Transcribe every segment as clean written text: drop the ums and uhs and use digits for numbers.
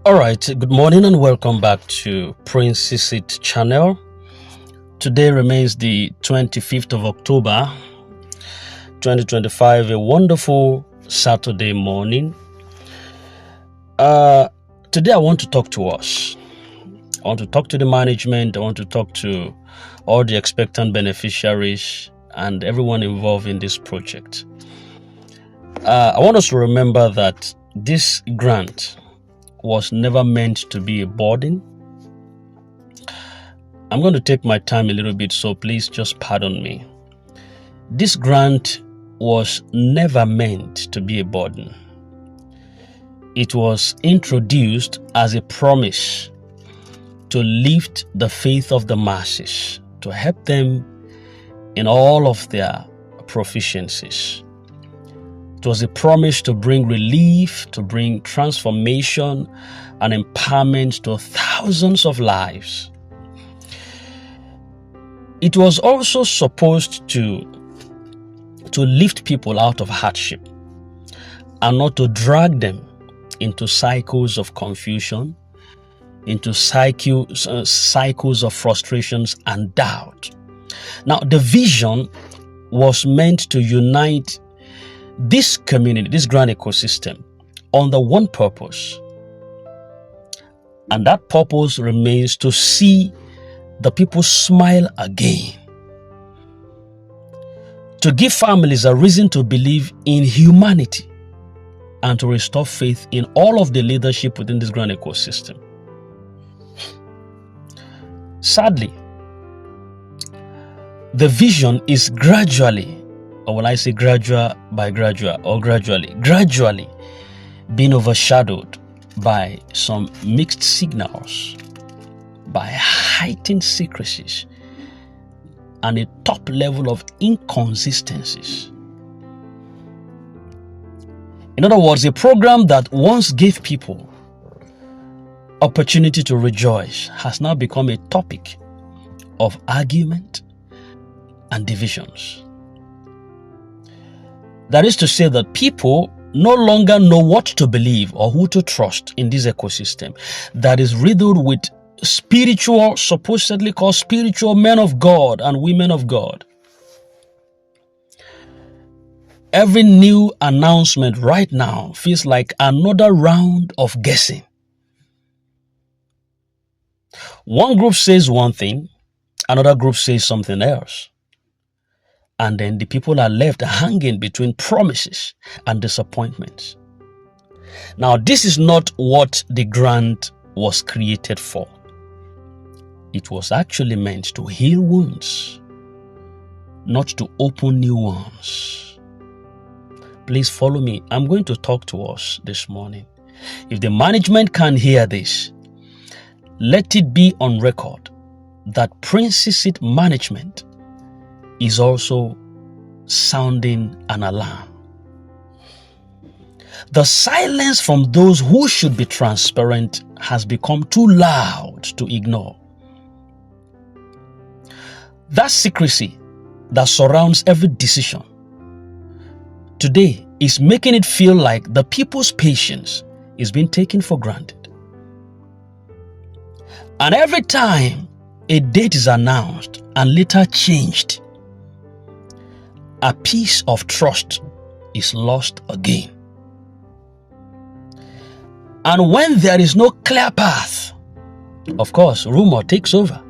All right, good morning and welcome back to Prince Sisit channel. Today remains the 25th of October 2025, a wonderful Saturday morning. Today I want to talk to us. I want to talk to the management. I want to talk to all the expectant beneficiaries and everyone involved in this project. I want us to remember that this grant was never meant to be a burden. I'm going to take my time a little bit, so please just pardon me. This grant was never meant to be a burden. It was introduced as a promise to lift the faith of the masses, to help them in all of their proficiencies. It was a promise to bring relief, to bring transformation and empowerment to thousands of lives. It was also supposed to lift people out of hardship and not to drag them into cycles of confusion, into cycles of frustrations and doubt. Now, the vision was meant to unite this community, this grand ecosystem, under one purpose. And that purpose remains to see the people smile again. To give families a reason to believe in humanity and to restore faith in all of the leadership within this grand ecosystem. Sadly, the vision is gradually, or will I say gradually being overshadowed by some mixed signals, by heightened secrecies, and a top level of inconsistencies. In other words, a program that once gave people opportunity to rejoice has now become a topic of argument and divisions. That is to say that people no longer know what to believe or who to trust in this ecosystem that is riddled with supposedly called spiritual men of God and women of God. Every new announcement right now feels like another round of guessing. One group says one thing, another group says something else. And then the people are left hanging between promises and disappointments. Now, this is not what the grant was created for. It was actually meant to heal wounds, not to open new ones. Please follow me. I'm going to talk to us this morning. If the management can hear this, let it be on record that Prince Sisit management is also sounding an alarm. The silence from those who should be transparent has become too loud to ignore. That secrecy that surrounds every decision today is making it feel like the people's patience is being taken for granted. And every time a date is announced and later changed, a piece of trust is lost again. And when there is no clear path, of course, rumor takes over.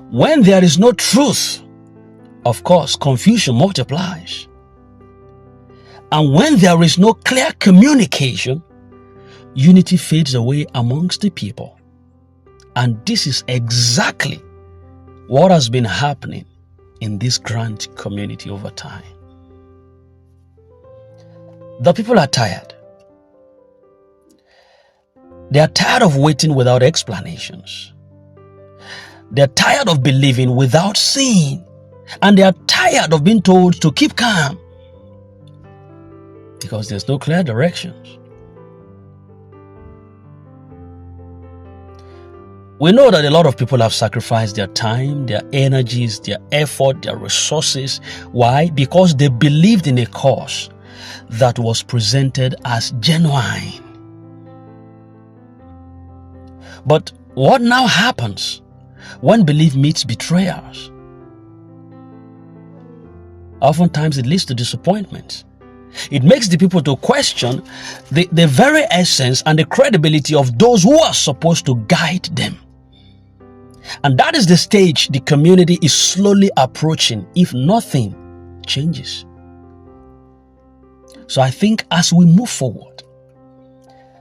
When there is no truth, of course, confusion multiplies. And when there is no clear communication, unity fades away amongst the people. And this is exactly what has been happening in this grand community over time. The people are tired. They are tired of waiting without explanations. They are tired of believing without seeing. And they are tired of being told to keep calm because there's no clear directions. We know that a lot of people have sacrificed their time, their energies, their effort, their resources. Why? Because they believed in a cause that was presented as genuine. But what now happens when belief meets betrayals? Oftentimes it leads to disappointment. It makes the people to question the very essence and the credibility of those who are supposed to guide them. And that is the stage the community is slowly approaching if nothing changes. So I think as we move forward,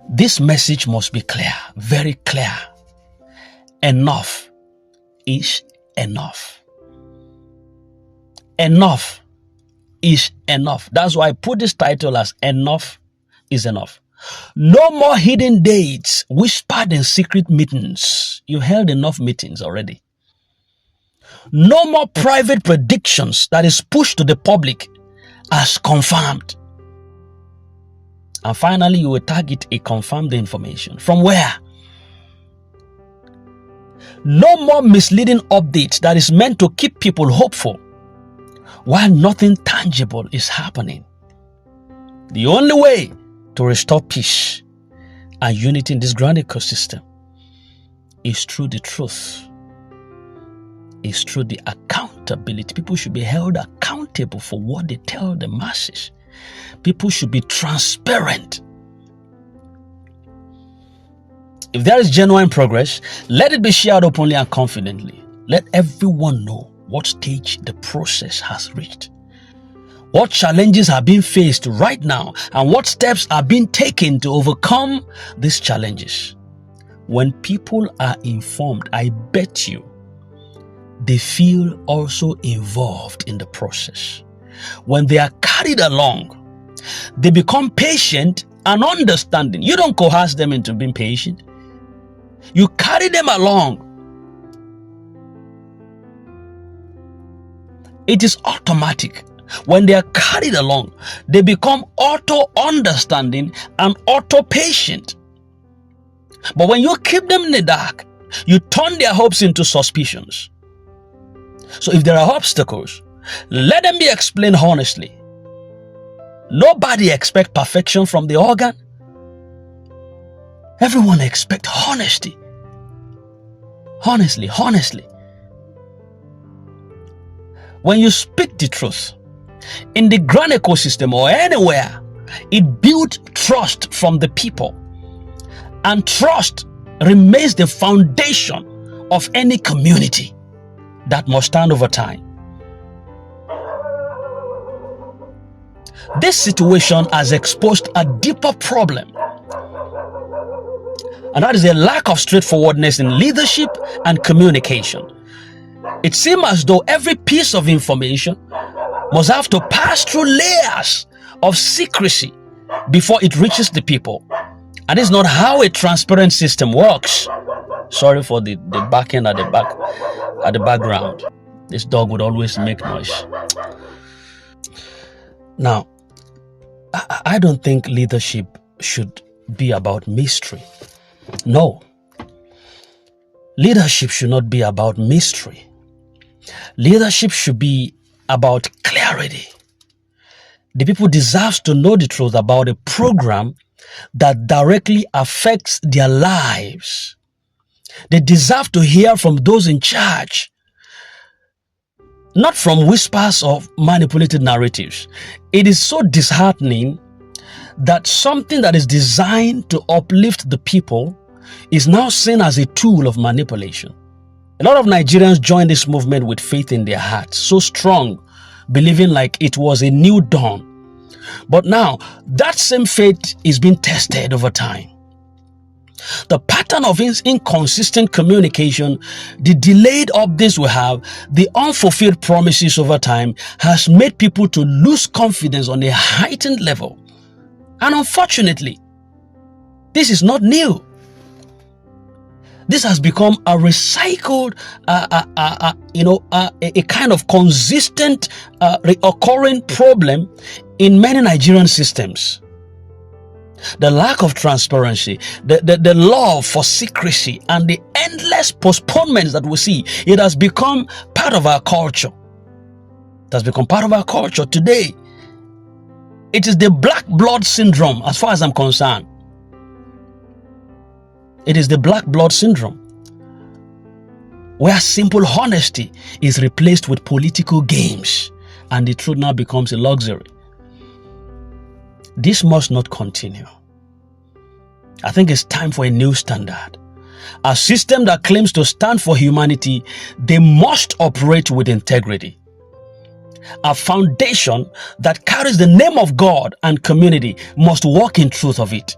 this message must be clear, very clear. Enough is enough. Enough is enough. That's why I put this title as Enough is Enough. No more hidden dates whispered in secret meetings. You held enough meetings already. No more private predictions that is pushed to the public as confirmed. And finally, you will target a confirmed information. From where? No more misleading updates that is meant to keep people hopeful while nothing tangible is happening. The only way to restore peace and unity in this grand ecosystem is through the truth, is through the accountability. People should be held accountable for what they tell the masses. People should be transparent. If there is genuine progress, let it be shared openly and confidently. Let everyone know what stage the process has reached, what challenges are being faced right now, and what steps are being taken to overcome these challenges. When people are informed, I bet you they feel also involved in the process. When they are carried along, they become patient and understanding. You don't coerce them into being patient. You carry them along. It is automatic. When they are carried along, they become auto-understanding and auto-patient. But when you keep them in the dark, you turn their hopes into suspicions. So if there are obstacles, let them be explained honestly. Nobody expects perfection from the organ. Everyone expects honesty. Honestly. When you speak the truth, in the grand ecosystem or anywhere, it builds trust from the people. And trust remains the foundation of any community that must stand over time. This situation has exposed a deeper problem, and that is a lack of straightforwardness in leadership and communication. It seems as though every piece of information must have to pass through layers of secrecy before it reaches the people. And this is not how a transparent system works. Sorry for the barking at the background. This dog would always make noise. Now, I don't think leadership should be about mystery. No. Leadership should not be about mystery. Leadership should be about clarity. The people deserve to know the truth about a program that directly affects their lives. They deserve to hear from those in charge, not from whispers of manipulated narratives. It is so disheartening that something that is designed to uplift the people is now seen as a tool of manipulation. A lot of Nigerians joined this movement with faith in their hearts, so strong, believing like it was a new dawn. But now, that same faith is being tested over time. The pattern of inconsistent communication, the delayed updates we have, the unfulfilled promises over time has made people to lose confidence on a heightened level. And unfortunately, this is not new. This has become a recycled, a kind of consistent, reoccurring problem in many Nigerian systems. The lack of transparency, the love for secrecy, and the endless postponements that we see, it has become part of our culture. It has become part of our culture today. It is the black blood syndrome, as far as I'm concerned. It is the black blood syndrome, where simple honesty is replaced with political games and the truth now becomes a luxury. This must not continue. I think it's time for a new standard. A system that claims to stand for humanity, they must operate with integrity. A foundation that carries the name of God and community must walk in truth of it.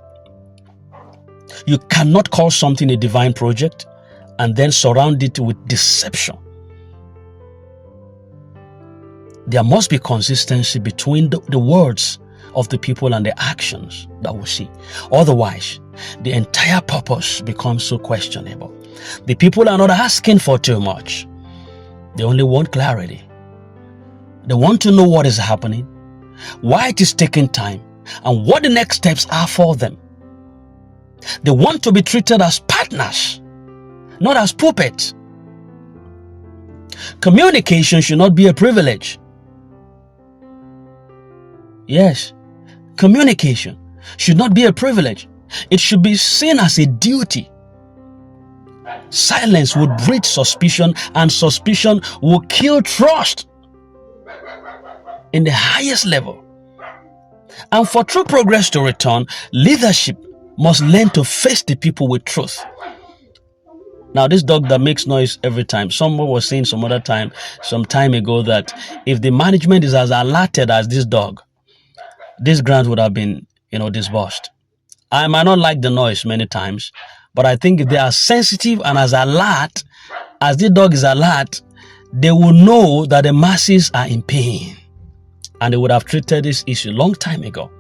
You cannot call something a divine project and then surround it with deception. There must be consistency between the words of the people and the actions that we see. Otherwise, the entire purpose becomes so questionable. The people are not asking for too much. They only want clarity. They want to know what is happening, why it is taking time, and what the next steps are for them. They want to be treated as partners, not as puppets. Communication should not be a privilege. Yes, communication should not be a privilege. It should be seen as a duty. Silence would breed suspicion, and suspicion will kill trust in the highest level. And for true progress to return, leadership must learn to face the people with truth. Now, this dog that makes noise every time, someone was saying some time ago, that if the management is as alerted as this dog, this grant would have been, disbursed. I might not like the noise many times, but I think if they are sensitive and as alert as the dog is alert, they will know that the masses are in pain. And they would have treated this issue a long time ago.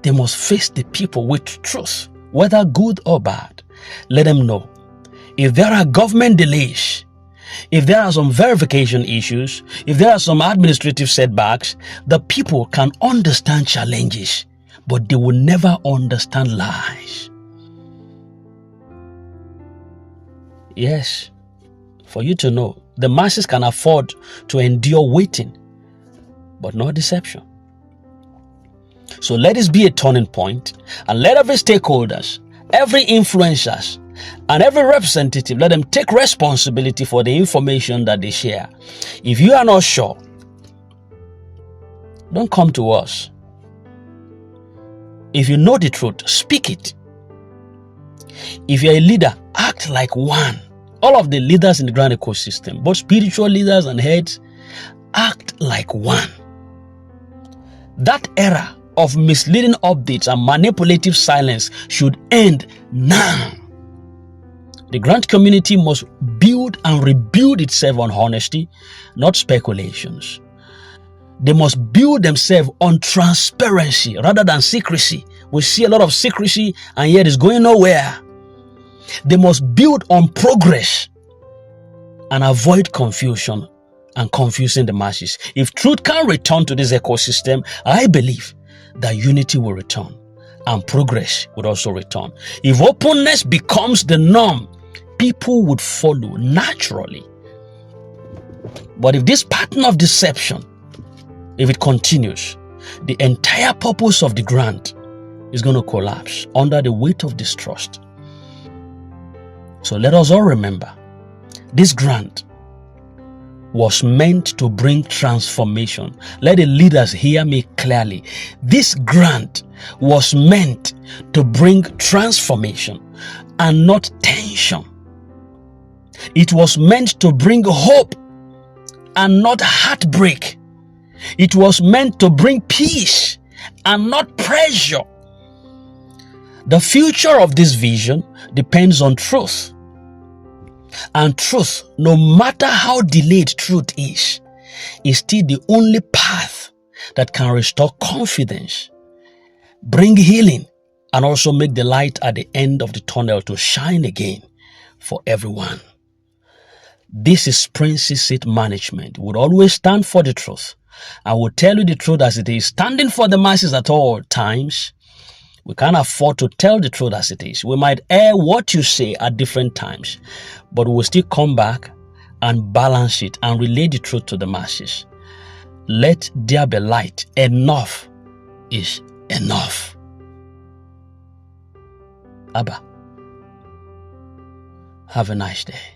They must face the people with truth, whether good or bad. Let them know. If there are government delays, if there are some verification issues, if there are some administrative setbacks, the people can understand challenges, but they will never understand lies. Yes, for you to know, the masses can afford to endure waiting, but not deception. So let this be a turning point, and let every stakeholders, every influencers, and every representative, let them take responsibility for the information that they share. If you are not sure, don't come to us. If you know the truth, speak it. If you're a leader, act like one. All of the leaders in the grand ecosystem, both spiritual leaders and heads, act like one. That era of misleading updates and manipulative silence should end now. The grant community must build and rebuild itself on honesty, not speculations. They must build themselves on transparency rather than secrecy. We see a lot of secrecy and yet it's going nowhere. They must build on progress and avoid confusion and confusing the masses. If truth can return to this ecosystem, I believe that unity will return and progress would also return. If openness becomes the norm, people would follow naturally. But if this pattern of deception, if it continues, the entire purpose of the grant is going to collapse under the weight of distrust. So let us all remember, this grant was meant to bring transformation. Let the leaders hear me clearly. This grant was meant to bring transformation and not tension. It was meant to bring hope and not heartbreak. It was meant to bring peace and not pressure. The future of this vision depends on truth. And truth, no matter how delayed truth is still the only path that can restore confidence, bring healing, and also make the light at the end of the tunnel to shine again for everyone. This is Prince's Seat Management. We would always stand for the truth. I will tell you the truth as it is, standing for the masses at all times. We can't afford to tell the truth as it is. We might air what you say at different times, but we will still come back and balance it and relay the truth to the masses. Let there be light. Enough is enough. Abba. Have a nice day.